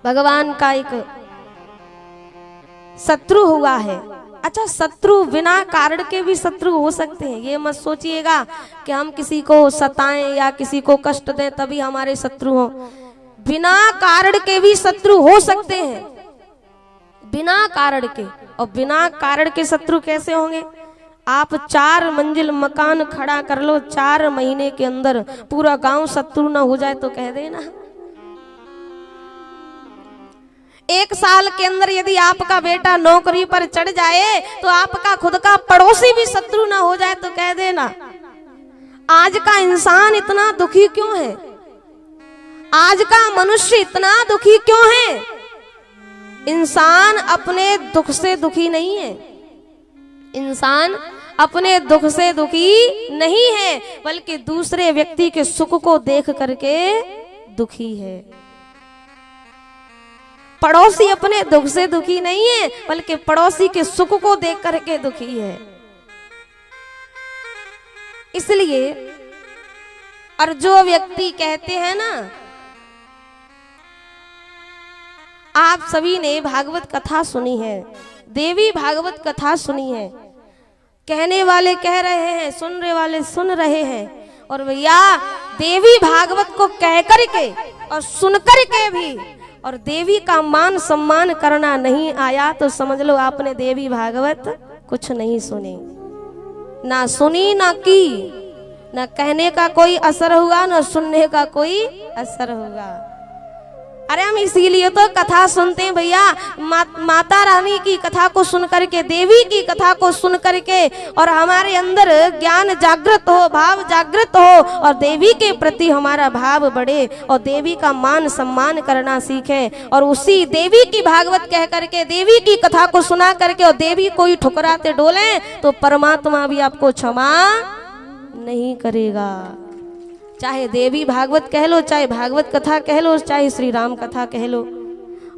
भगवान का एक शत्रु हुआ है। अच्छा, शत्रु बिना कारण के भी शत्रु हो सकते हैं। ये मत सोचिएगा कि हम किसी को सताएं या किसी को कष्ट दें तभी हमारे शत्रु हो। बिना कारण के भी शत्रु हो सकते हैं, बिना कारण के। और बिना कारण के शत्रु कैसे होंगे? आप 4 मंजिल मकान खड़ा कर लो, 4 महीने के अंदर पूरा गांव शत्रु ना हो जाए तो कह देना। 1 साल के अंदर यदि आपका बेटा नौकरी पर चढ़ जाए तो आपका खुद का पड़ोसी भी शत्रु ना हो जाए तो कह देना। आज का इंसान इतना दुखी क्यों है? आज का मनुष्य इतना दुखी क्यों है? इंसान अपने दुख से दुखी नहीं है, इंसान अपने दुख से दुखी नहीं है, बल्कि दूसरे व्यक्ति के सुख को देख करके दुखी है। पड़ोसी अपने दुख से दुखी नहीं है, बल्कि पड़ोसी के सुख को देख करके दुखी है। इसलिए और जो व्यक्ति कहते हैं ना, आप सभी ने भागवत कथा सुनी है, देवी भागवत कथा सुनी है। कहने वाले कह रहे हैं, सुनने वाले सुन रहे हैं। और भैया देवी भागवत को कह करके और सुन करके भी और देवी का मान सम्मान करना नहीं आया तो समझ लो आपने देवी भागवत कुछ नहीं सुनी, ना सुनी ना की। ना कहने का कोई असर हुआ, ना सुनने का कोई असर होगा। अरे हम इसीलिए तो कथा सुनते हैं भैया, माता रानी की कथा को सुन करके, देवी की कथा को सुन करके और हमारे अंदर ज्ञान जागृत हो, भाव जागृत हो और देवी के प्रति हमारा भाव बढ़े और देवी का मान सम्मान करना सीखें। और उसी देवी की भागवत कह करके, देवी की कथा को सुना करके और देवी को ही ठुकराते डोले तो परमात्मा भी आपको क्षमा नहीं करेगा। चाहे देवी भागवत कह लो, चाहे भागवत कथा कह लो, चाहे श्री राम कथा कह लो।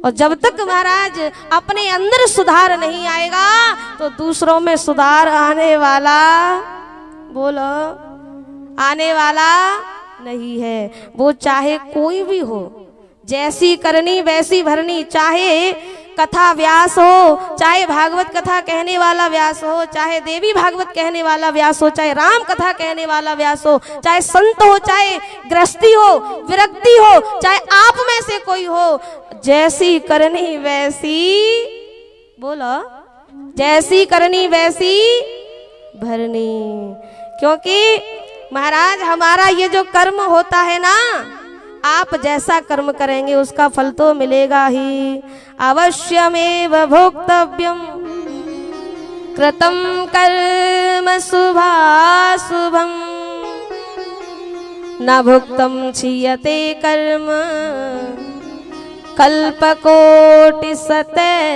और जब तक महाराज अपने अंदर सुधार नहीं आएगा तो दूसरों में सुधार आने वाला, बोलो, आने वाला नहीं है। वो चाहे कोई भी हो, जैसी करनी वैसी भरनी, चाहे कथा व्यास हो, चाहे भागवत कथा कहने वाला व्यास हो, चाहे देवी भागवत कहने वाला व्यास हो, चाहे राम कथा कहने वाला व्यास हो, चाहे संत हो, चाहे गृहस्थी हो, विरक्ति हो, चाहे आप में से कोई हो, जैसी करनी वैसी, बोलो, जैसी करनी वैसी भरनी। क्योंकि महाराज हमारा ये जो कर्म होता है ना, आप जैसा कर्म करेंगे उसका फल तो मिलेगा ही। अवश्यमेव भोक्तव्यम कृतं कर्म शुभाशुभम न भुक्तं क्षीयते कर्म कल्पकोटि सतैरपि।